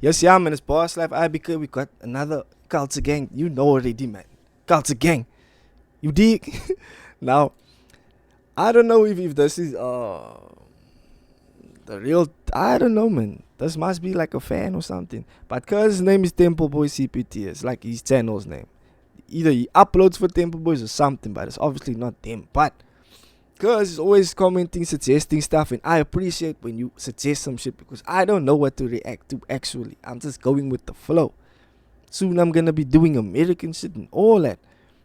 Yes, yeah, man, it's boss life. Because we got another culture gang. You know already, man. Culture gang. You dig? Now, I don't know if this is the real. I don't know, man. This must be like a fan or something. But cause his name is Temple Boy CPT, it's like his channel's name. Either he uploads for Temple Boys or something, but it's obviously not them. But cause he's always commenting, suggesting stuff, and I appreciate when you suggest some shit because I don't know what to react to actually. I'm just going with the flow. Soon I'm gonna be doing American shit and all that.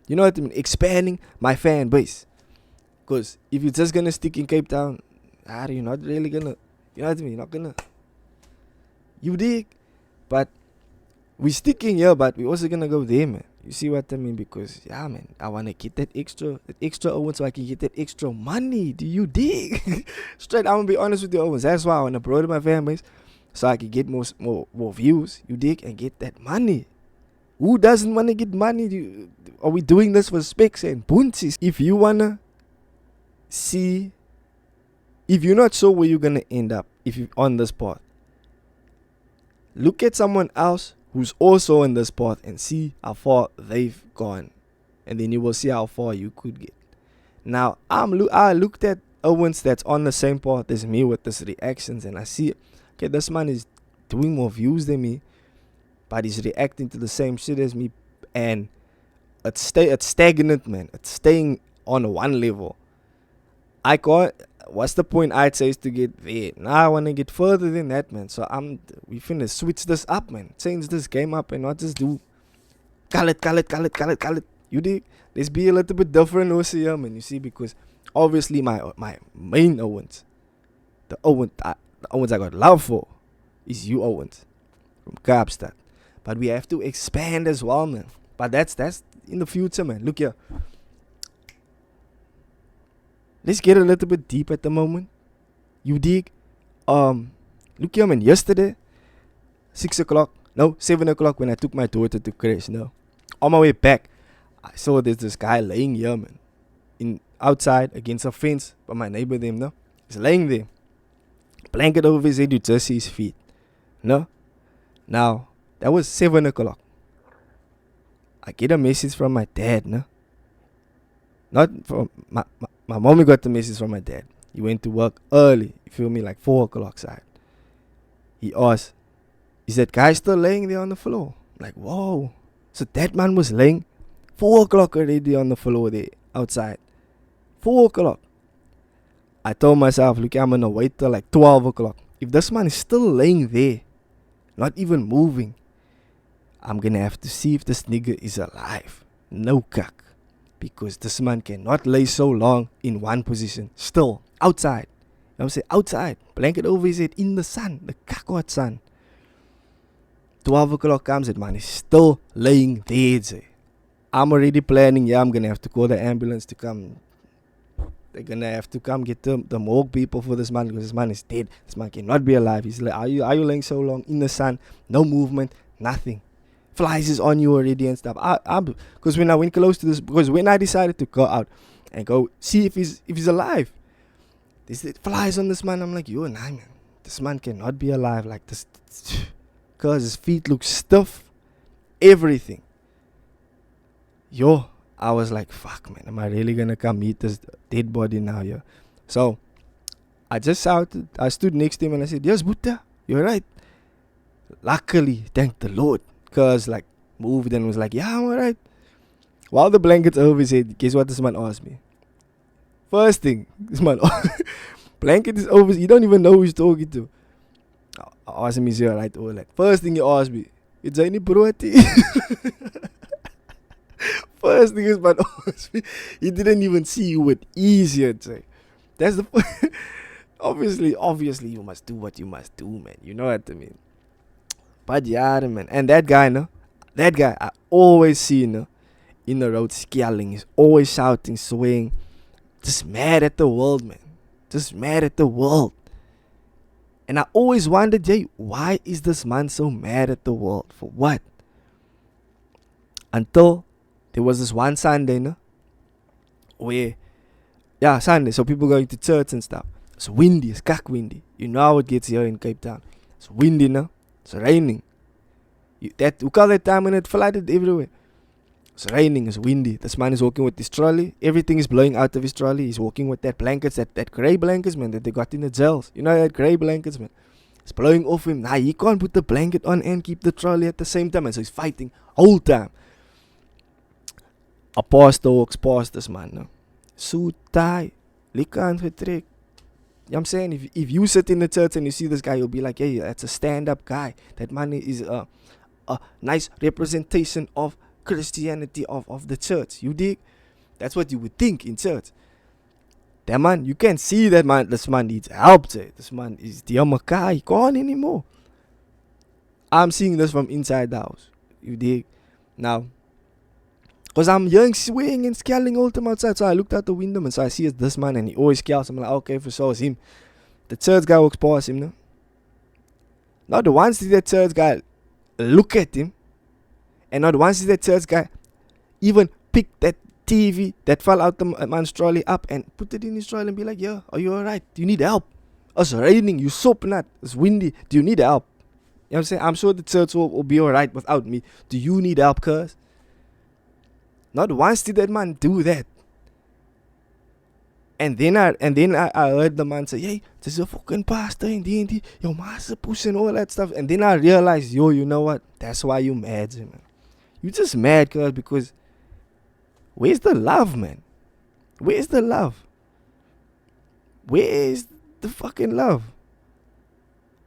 You know what I mean? Expanding my fan base. Cause if you're just gonna stick in Cape Town, you're not really gonna, you know what I mean? You're not gonna, you dig? But we sticking here, but we also gonna go there, man. You see what I mean? Because yeah, man, I wanna get that extra Owens so I can get that extra money. Do you dig? Straight, I'm gonna be honest with you, Owens. That's why I wanna broaden my fan base so I can get more views. You dig? And get that money. Who doesn't wanna get money? Are we doing this for specs and boonties? If you wanna see, if you're not sure where you're gonna end up, if you're on this path, look at someone else who's also in this path and see how far they've gone, and then you will see how far you could get. Now I looked at Owens that's on the same path as me with this reactions, and I see, okay, this man is doing more views than me, but he's reacting to the same shit as me, and it's stagnant, man. It's staying on one level. I can't. What's the point? I'd say is to get there. Now I want to get further than that, man. So we finna switch this up, man. Change this game up and not just do call it. You dig? Let's be a little bit different also here, man. You see, because obviously my main Owens, the Owens I got love for, is you Owens from Kaapstad. But we have to expand as well, man. But that's in the future, man. Look here. Let's get a little bit deep at the moment. You dig? Look here, man. Yesterday, 7 o'clock when I took my daughter to crash. On my way back, I saw there's this guy laying here, man, outside against a fence. But my neighbor, he's laying there, blanket over his head. You just see his feet. Now that was 7 o'clock. I get a message from my dad. Not from my mommy got the message from my dad. He went to work early, you feel me, like 4 o'clock side. He asked, is that guy still laying there on the floor? I'm like, whoa. So that man was laying 4 o'clock already on the floor there, outside. 4 o'clock. I told myself, look, I'm gonna wait till like 12 o'clock. If this man is still laying there, not even moving, I'm gonna have to see if this nigga is alive. No cuck. Because this man cannot lay so long in one position. Still, outside. You know what I'm saying? Outside. Blanket over his head in the sun. The kakwat sun. 12 o'clock comes, that man is still laying there. I'm already planning. Yeah, I'm going to have to call the ambulance to come. They're going to have to come get the morgue people for this man. Because this man is dead. This man cannot be alive. He's like, are you laying so long in the sun? No movement. Nothing. Flies is on you already and stuff. Because when I went close to this, because when I decided to go out and go see if he's alive, there's flies on this man. I'm like, yo, nah, man, this man cannot be alive like this, because his feet look stiff, everything. Yo, I was like, fuck, man, am I really gonna come meet this dead body now? Yeah. So I stood next to him and I said, yes, Buddha, you're right. Luckily, thank the Lord. Cause like moved and was like, yeah, I'm alright. While the blanket's over his head, guess what this man asked me? First thing, this man blanket is over. You don't even know who he's talking to. I asked him, is he alright? All that. First thing he asked me, it's any broti. First thing this man asked me, he didn't even see you with easier to say. That's the obviously you must do what you must do, man. You know what I mean? But yeah, man. And that guy, I always see, in the road scaling. He's always shouting, swaying. Just mad at the world, man. Just mad at the world. And I always wondered, Jay, why is this man so mad at the world? For what? Until there was this one Sunday, where, Sunday, so people going to church and stuff. It's windy, it's cock windy. You know how it gets here in Cape Town. It's windy, It's raining. Who call that time when it flooded everywhere? It's raining, it's windy. This man is walking with his trolley. Everything is blowing out of his trolley. He's walking with that blankets, that grey blankets, man, that they got in the jails. You know that grey blankets, man. It's blowing off him. Nah, he can't put the blanket on and keep the trolley at the same time. And so he's fighting whole time. A pastor walks past this man, no. Suit, tie, liquor aangetrek. You know what I'm saying? If you sit in the church and you see this guy, you'll be like, hey, that's a stand-up guy. That man is a nice representation of Christianity, of the church. You dig? That's what you would think in church. That man, you can see that man. This man needs help. This man is Diamaka. He can't anymore. I'm seeing this from inside the house. You dig? Now, because I'm young, swaying and scaling all the time outside. So I looked out the window and so I see it's this man and he always scales. I'm like, okay, for sure it's him. The church guy walks past him, no? Not the once did that church guy look at him. And not once did that church guy even pick that TV that fell out the man's trolley up and put it in his trolley and be like, yeah, are you alright? Do you need help? It's raining, you soap nut, it's windy, do you need help? You know what I'm saying? I'm sure the church will be alright without me. Do you need help, cuz? Not once did that man do that. And then I heard the man say, hey, this is a fucking pastor and D&D, your master push and all that stuff. And then I realized, yo, you know what? That's why you mad, man. You just mad, cuz, because where's the love, man? Where's the love? Where is the fucking love?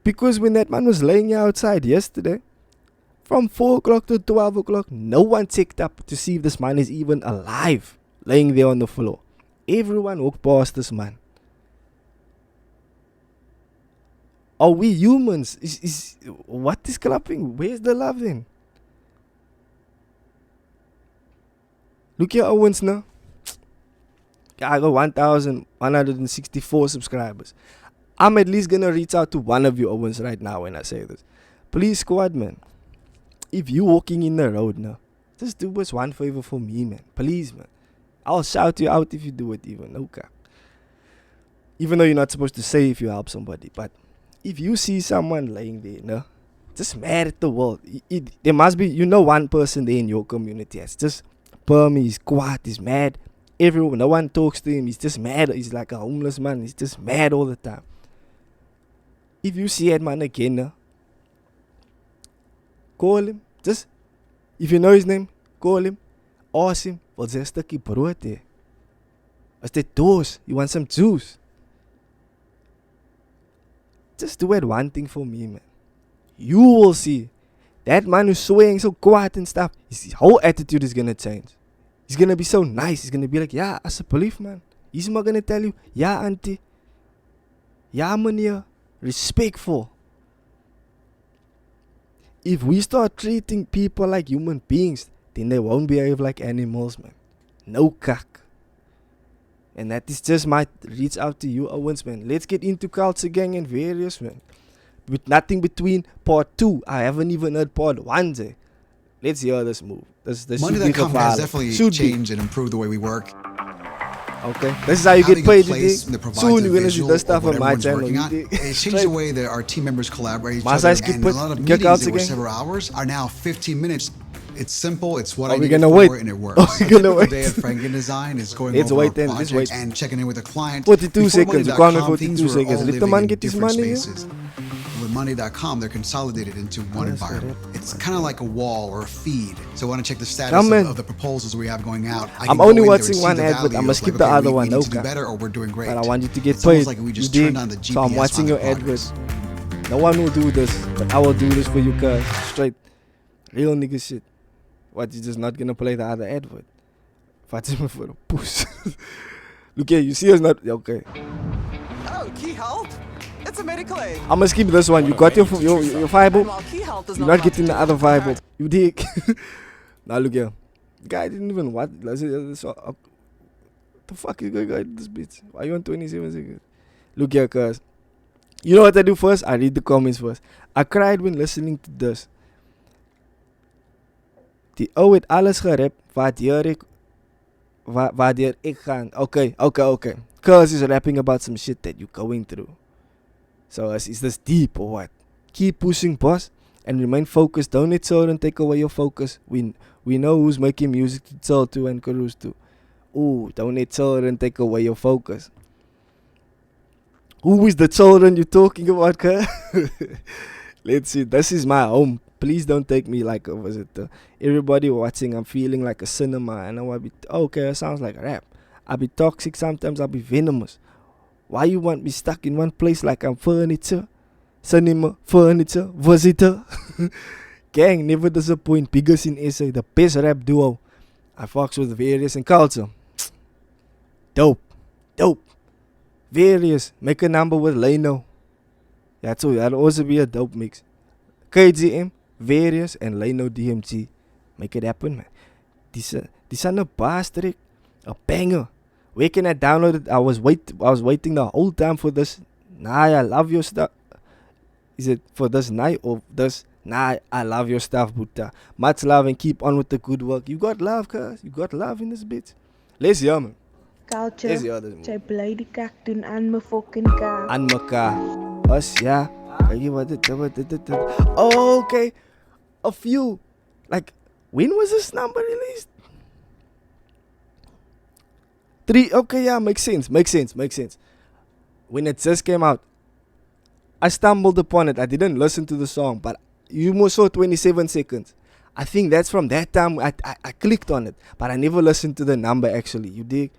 Because when that man was laying outside yesterday, from 4 o'clock to 12 o'clock, no one checked up to see if this man is even alive, laying there on the floor. Everyone walked past this man. Are we humans? What is clapping? Where's the love then? Look here, Owens now. I got 1,164 subscribers. I'm at least gonna reach out to one of you Owens right now when I say this. Please, squad, man. If you walking in the road now, just do us one favor for me, man. Please, man. I'll shout you out if you do it even. Okay. Even though you're not supposed to say if you help somebody. But if you see someone laying there, no, just mad at the world. There must be, one person there in your community that's just perm, he's quiet, he's mad. Everyone, no one talks to him. He's just mad. He's like a homeless man. He's just mad all the time. If you see that man again, no, call him. Just, if you know his name, call him. Ask him, wat is een stukje brood hier? Is dit toast? You want some juice? Just do that one thing for me, man. You will see. That man who's swaying so quiet and stuff, his whole attitude is gonna change. He's gonna be so nice. He's gonna be like, yeah, asseblief, man. He's not gonna tell you, yeah, auntie. Yeah, meneer. Respectful. If we start treating people like human beings, then they won't behave like animals, man. No kak. And that is just my reach out to you, Owens, man. Let's get into Culture Gang and various, man. With nothing between part 2. I haven't even heard part 1, Jay. Let's hear this move. This Monday.com has definitely changed and improved the way we work. Okay, this is how you get paid today. Soon you're gonna see this stuff on my channel. It's changed the way that our team members collaborate. And a lot of meetings that were several hours are now 15 minutes. It's simple. It's what I need for, and it works. Typical day at Franken Design is going over our project and checking in with the client. 42 seconds. 42 seconds. Let the man get his money. With Monday.com, they're consolidated into one environment. It's kind of like a wall or a feed. So I want to check the status of the proposals we have going out. I'm only watching one advert. I'm going to skip the other one. We need to do better or we're doing great. But I want you to get paid. Like we just turned on the GPS. So I'm watching your adverts. No one will do this, but I will do this for you guys. Straight. Real nigga shit. What, you just not going to play the other advert? Fatima for the puss. Look here, you see us not... Okay. Oh, key help? It's a medical aid. I'm gonna skip this one. You got your Bible. You're not getting the other Bible. You dig? Now look here. The guy didn't even what? The fuck is going on in this bitch? Why you on 27 seconds? Look here, cuz. You know what I do first? I read the comments first. I cried when listening to this. Die ou het alles gerap waardoor ek gaan. Okay. Cuz is rapping about some shit that you're going through. So is this deep or what? Keep pushing, boss. and remain focused. Don't let children take away your focus. We know who's making music to tell to and cruise to. Ooh, don't let children take away your focus. Who is the children you're talking about, cuz? Let's see. This is my home. Please don't take me like a visitor. Everybody watching, I'm feeling like a cinema. I know okay, it sounds like rap. I'll be toxic sometimes, I'll be venomous. Why you want me stuck in one place like I'm furniture? Cinema, furniture, visitor. Gang, never disappoint. Biggest in SA, the best rap duo. I fucks with Various and Culture. Dope. Various, make a number with Leno. Yeah, so that'll also be a dope mix. KGM, Various, and Leno DMG. Make it happen, man. These are no bastard. A banger. Where can I download it? I was waiting the whole time for this. Nah, I love your stuff. Is it for this night or this? Nah, I love your stuff, Buddha. Much love and keep on with the good work. You got love, cuz. You got love in this bitch. Let's hear, man. Culture. Jy bly die kak doen aan my fucking ka. Aan mekaar. Us, ja. Oh, okay. A few. Like, when was this number released? 3. Okay, yeah, makes sense. When it just came out, I stumbled upon it. I didn't listen to the song, but you most saw 27 seconds. I think that's from that time I clicked on it, but I never listened to the number actually. You dig?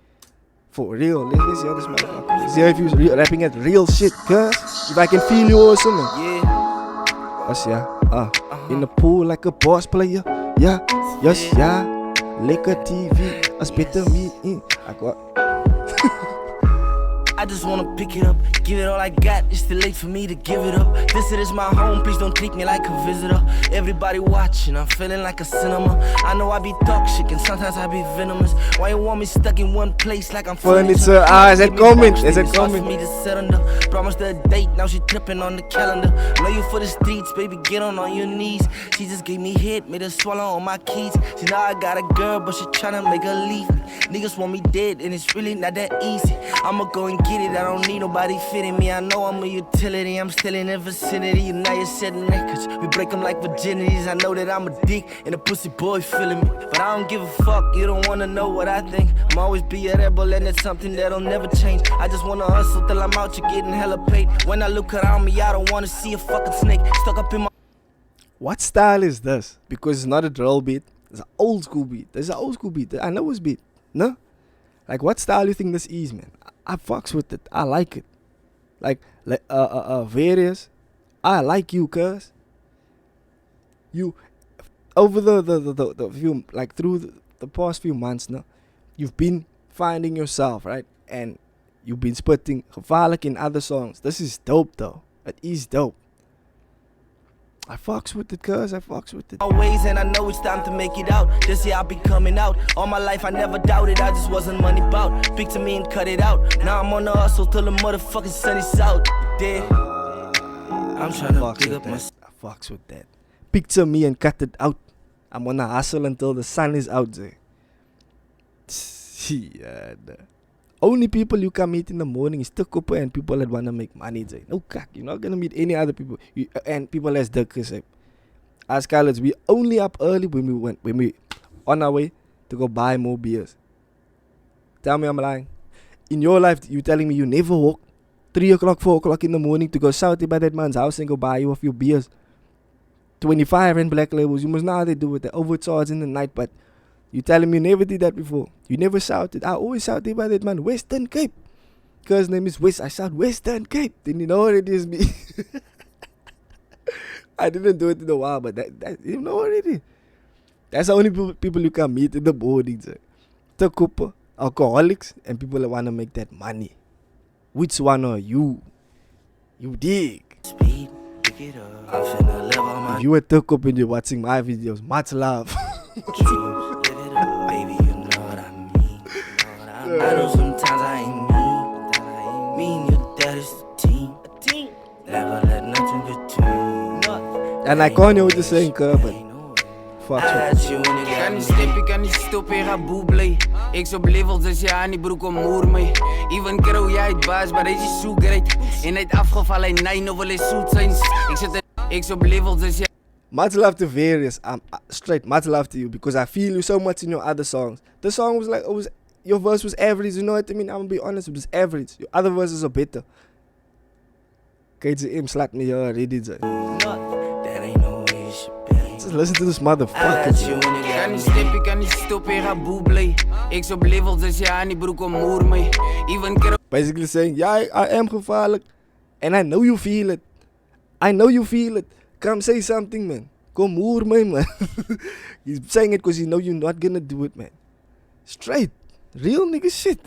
For real. Let's hear this motherfucker. Let's hear if you're rapping at real shit, cuz. If I can feel you also, man. Yeah. Us, yeah. In the pool like a boss player. Yeah. Yes, yeah. Liquor TV. Us better me in. Like what? I just wanna pick it up, give it all I got. It's too late for me to give it up. This is my home, please don't treat me like a visitor. Everybody watching, I'm feeling like a cinema. I know I be toxic and sometimes I be venomous. Why you want me stuck in one place like I'm furniture? Is that comment? Is that comment? Me to sit under. Promised her a date, now she tripping on the calendar. Know you for the streets, baby, get on your knees. She just gave me hit, made her swallow all my keys. See now I got a girl, but she tryna make her leave me. Niggas want me dead, and it's really not that easy. I'ma go and get it, I don't need nobody fitting me. I know I'm a utility, I'm still in the vicinity. You now you're setting records, we break them like virginities. I know that I'm a dick, and a pussy boy feeling me. But I don't give a fuck, you don't wanna know what I think. I'm always be a rebel, and it's something that'll never change. I just wanna hustle till I'm out, you're getting hella paid. When I look around me, I don't wanna see a fucking snake stuck up in my... What style is this? Because it's not a drill beat, it's an old school beat. There's an old school beat, I know it's beat. No? Like, what style you think this is, man? I fucks with it. I like it. Like Various. I like you, cuz. You, over the few, like through the past few months now, you've been finding yourself, right? And you've been spitting gevaarlijk in other songs. This is dope, though. It is dope. I fucks with it, cuz. I fucks with it. Always, and I know it's time to make it out. This year I'll be coming out. All my life I never doubted, I just wasn't money bout. Speak to me and cut it out. Now I'm on the hustle till the motherfucking sun is out. There. I'm trying to pick up my... I fucks with that. Picture me and cut it out. I'm on the hustle until the sun is out there. Yeah, only people you can meet in the morning is Tukupa and people that want to make money. No kak, you're not going to meet any other people. And people as Dirk said. As college, we only up early when we on our way to go buy more beers. Tell me I'm lying. In your life, you telling me you never walk 3 o'clock, 4 o'clock in the morning to go south by that man's house and go buy you a few beers. 25 and black labels. You must know how they do it. They overcharge in the night, but you telling me you never did that before. You never shouted. I always shouted by that man, Western Cape. Cause name is West. I shout Western Cape. Then you know what it is, me. I didn't do it in a while, but that you know what it is. That's the only people you can meet in the morning. The cooper, alcoholics, and people that want to make that money. Which one are you? You dig? Speed, pick it up. I'm finna live on my... If you were took up and you're watching my videos, much love. Baby, you know what I mean. I know sometimes I ain't mean. Your dad is the team. Never let nothing get to me. And I can't know what you're saying, but fuck you. Kan niet stippen, kan niet stoppen, je gaat boe blij. Ik zo op levels, dus ja, aan die broek om moer mee. Even kero, jij het baas, maar deze zoek great. In het afgevallen, nee, nog wel eens zoet zijn. Ik zo op levels, dus ja. Much love to Various. Straight, much love to you because I feel you so much in your other songs. The song was like, your verse was average, you know what I mean? I'm gonna be honest, it was average. Your other verses are better. KGM slapped me already, that ain't no way you should be. Just listen to this motherfucker. Kan nie step, ek kan nie stop, ek ga boe bly. Ek's op levels as jy aan die broek om moer my. Even basically saying, yeah, I am gevaarlijk. And I know you feel it. I know you feel it. Come say something, man. Kom hoor my, man. He's saying it because he know you're not gonna do it, man. Straight. Real nigga shit.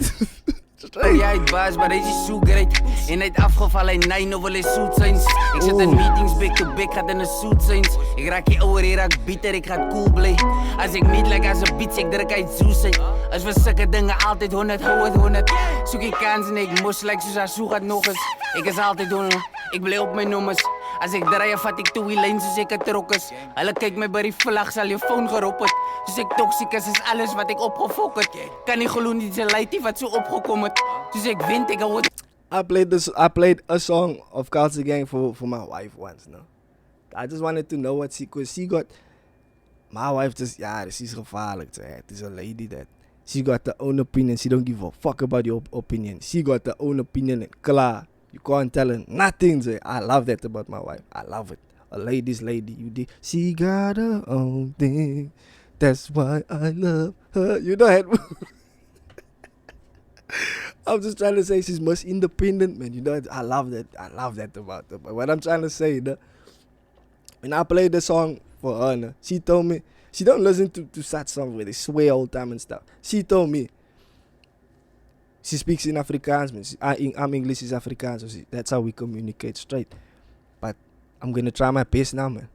Straight. Jy het baas, maar hy is so great. En hy het afgeval, hy nee, nou wil hy soet zijn. Ek sit in meetings, back to back, gaat in een soet zijn. Ek raak die ouwer, hier raak bitter, ek gaat cool bly. As ek niet like as a beats, ek druk uit zo zijn. As we sulke dinge altijd 100, hou het 100. Soek die kans en ek moes like soos as so gaat nog eens. Ek is altijd 100, ek bly op my nummers. As ek draai, vat ek toe die lijn soos ek het trok is. Hulle kyk my by die vlag, sal jou phone gerop het. Soos ek toxic is alles wat ek opgefok het. Kan nie glo nie die laitie wat so opgekom het. Soos ek wend, ek hou het. I played a song of Culture Gang for my wife once, no? I just wanted to know what cause she got, my wife just, she's gevaarlijk. It is a lady that, she got her own opinion, she don't give a fuck about your opinion. She got her own opinion and klaar. You can't tell her nothing. I love that about my wife. I love it. A lady's lady. You did. She got her own thing. That's why I love her. You know that. I'm just trying to say she's most independent, man. You know, I love that. I love that about her. But what I'm trying to say, when I played the song for her, she told me, she don't listen to such songs where they swear all the time and stuff. She told me, she speaks in Afrikaans, man. I'm English, she's Afrikaans, so that's how we communicate straight. But I'm gonna try my best now, man.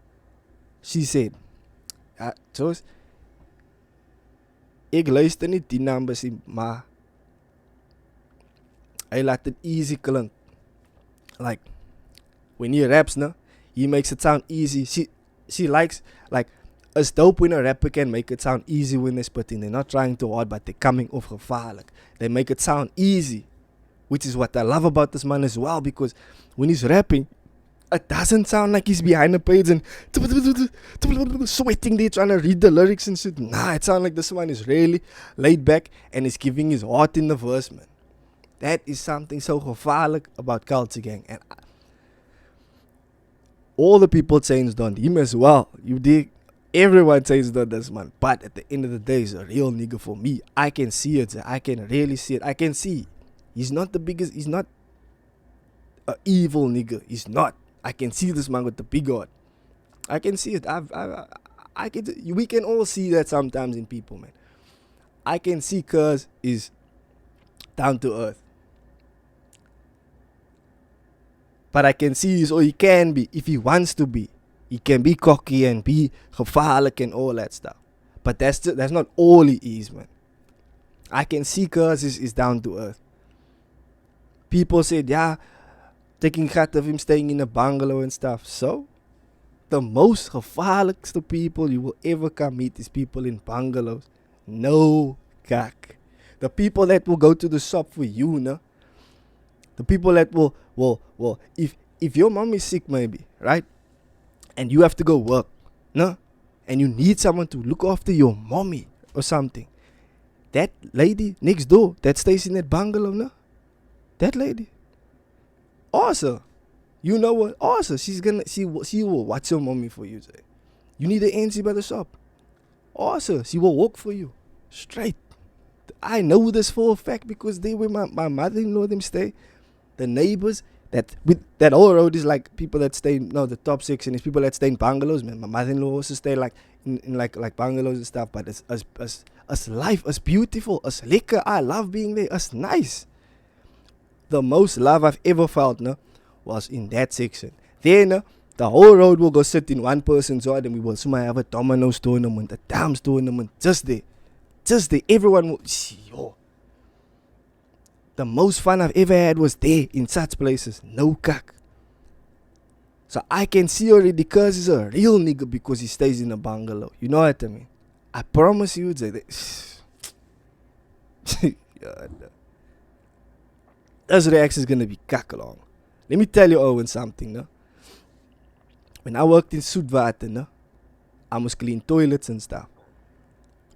She said, Joos, ek luister nie die numbers nie, maar hy laat it easy klink. Like, when he raps, no, he makes it sound easy. She likes, like, it's dope when a rapper can make it sound easy when they're spitting. They're not trying too hard, but they're coming off gevaarlijk. They make it sound easy, which is what I love about this man as well, because when he's rapping, it doesn't sound like he's behind the page and sweating there trying to read the lyrics and shit. Nah, it sounds like this one is really laid back and is giving his heart in the verse, man. That is something so gevaarlijk about Culture Gang. And all the people changed on him as well. You dig? Everyone says on this man, but at the end of the day, he's a real nigga for me. I can see it. I can really see it. I can see. He's not the biggest. He's not an evil nigga. He's not. I can see this man with the big heart. I can see it. I can. We can all see that sometimes in people, man. I can see Cuz is down to earth, but I can see he can be if he wants to be. He can be cocky and be gevaarlijk and all that stuff. But that's not all he is, man. I can see Cuz is down to earth. People said, taking gat of him staying in a bungalow and stuff. So, the most gevaarlijkste people you will ever come meet is people in bungalows. No kak. The people that will go to the shop for you, no? The people that will if your mom is sick maybe, right? And you have to go work, no? And you need someone to look after your mommy or something. That lady next door that stays in that bungalow, no? That lady. Also, you know what? Also, she will watch your mommy for you. Say. You need an NC by the shop. Also, she will walk for you. Straight. I know this for a fact because they where my mother-in-law them stay. The neighbors. That whole road is like people that stay. No, the top section is people that stay in bungalows. Man, my mother-in-law also stay like in like bungalows and stuff. But it's life, it's beautiful, it's lekker. I love being there. It's nice. The most love I've ever felt, no, was in that section. Then the whole road will go sit in one person's yard, and we will soon have a dominoes tournament, a dams tournament, just there. Everyone will. Yo. The most fun I've ever had was there in such places. No kak. So I can see already Cuz is a real nigga because he stays in a bungalow. You know what I mean? I promise you, this reaction is gonna be kak along. Let me tell you, Owen, something, no? When I worked in Soetwater, no? I must clean toilets and stuff.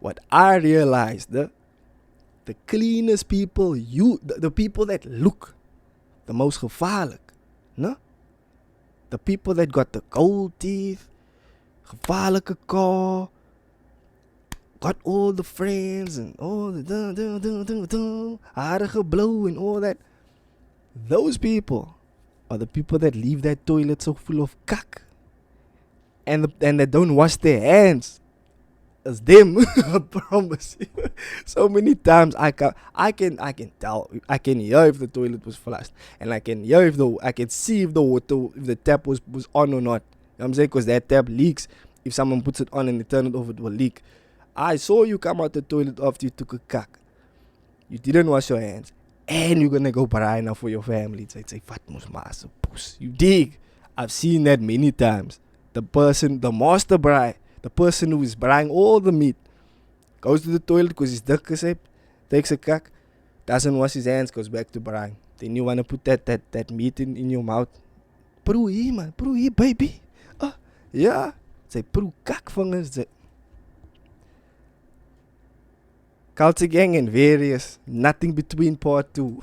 What I realized, the cleanest people, the people that look the most gevaarlijk, no? The people that got the gold teeth, gevaarlijke car, got all the friends and all the aardige blow and all that. Those people are the people that leave that toilet so full of kak. And that don't wash their hands. It's them. I promise you. So many times I can tell. I can hear if the toilet was flushed, and I can hear I can see if the water, if the tap was on or not. You know what I'm saying? Because that tap leaks. If someone puts it on and they turn it off, it will leak. I saw you come out the toilet after you took a kak. You didn't wash your hands, and you're gonna go braai now for your family. Say, "Vat mos maar so poes." You dig? I've seen that many times. The master braai. The person who is braaing all the meat goes to the toilet because he's dik gesep, takes a kak, doesn't wash his hands, goes back to braaing. Then you want to put that meat in your mouth. Proe hier, man. Proe hier, baby. Ja. Say, proe kakvangers. Culture Gang and various. Nothing between part 2.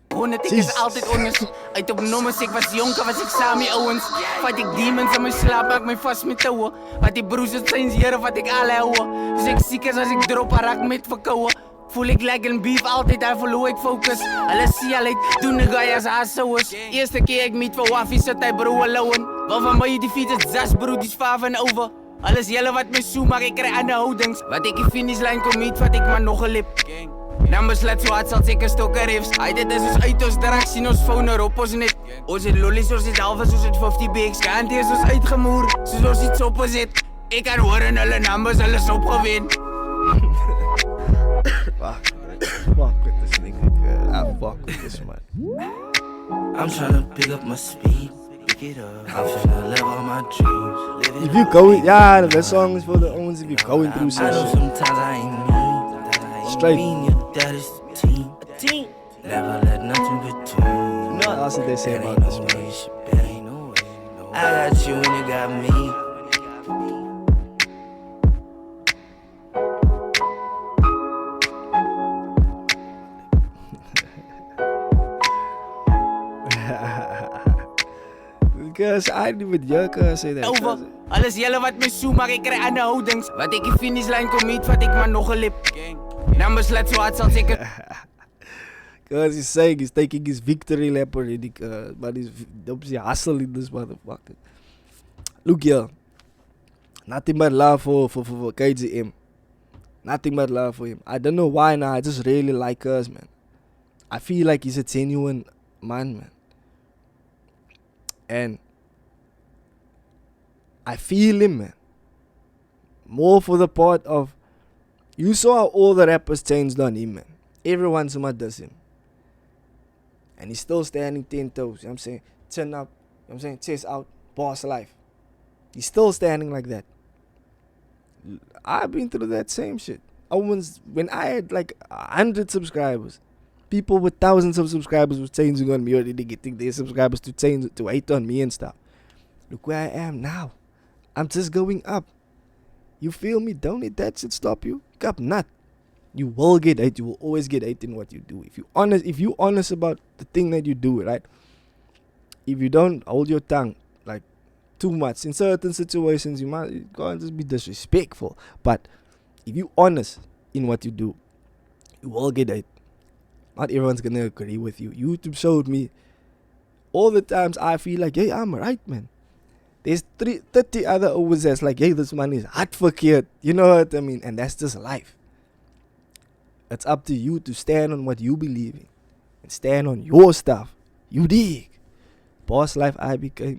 Ik is altijd onnes. Uit op nommers, ik was jonker, was ik samen met ouwens. Vat ik demons in mijn slaap, maak mij vast met touwen. Wat die broers het zijn hier, wat ik alle houden. Dus ik ziek is als ik drop, raak met verkouden. Voel ik like een beef, altijd daar verloor ik focus. Alles zie al uit, doen de guy als haasouwers. Eerste keer ik meet voor waffie, zat hij bro alone. Waarvan mij die fiets is zes bro, die is vaaf en over. Alles jelle wat me zoe, maar ik krijg aan de houdings. Wat ik in finishlijn kom niet, wat ik maar nog een lip. Dan besluit zo hard, zal zeker stokken riffs. Hij dit is ons uit ons draak, zien ons phone erop, ons net. Ons het lollies, ons het halve, ons het 50 bigs. Kant is ons uitgemoer, soos ons iets op ons het. Ik kan horen hulle numbers, hulle is opgewin. Fuck with this nigga, I fuck with this man. I'm tryna pick up my speed, pick it up. I'm tryna live all my dreams. If you going, yeah, that song is for the ones if you're going through some shit. I know sometimes I ain't mean. Straight. That is the team. Never let nothing between. That's what they say about this man. I got you and you got me. Because I didn't even say that. Over. Alles jelle wat me zoe, maar ik krijg aan de houdings. Wat ik in finishlijn kom niet, wat ik maar nog een lip. Dan besluit zo hard zal zeker. Because he's saying he's taking his victory lap already. But he's hustling this motherfucker. Look here. Nothing but love for KGM. Nothing but love for him. I don't know why now. I just really like us, man. I feel like he's a genuine man. And I feel him, man. More for the part of, you saw how all the rappers changed on him, man. Everyone somewhat does him. And he's still standing 10 toes, you know what I'm saying? Chin up, you know what I'm saying? Chest out, boss life. He's still standing like that. I've been through that same shit. When I had like 100 subscribers, people with thousands of subscribers were changing on me already, getting their subscribers to change, to hate on me and stuff. Look where I am now. I'm just going up. You feel me? Don't let that shit stop you. Up not. You will get hate. You will always get hate in what you do. If you honest about the thing that you do, right? If you don't hold your tongue like too much in certain situations, you can't just be disrespectful. But if you honest in what you do, you will get hate. Not everyone's gonna agree with you. YouTube showed me all the times I feel like, hey, I'm right, man. There's 30 other always that's like, hey, this man is hard verkeerd. You know what I mean? And that's just life. It's up to you to stand on what you believe in and stand on your stuff. You dig. Boss life I became.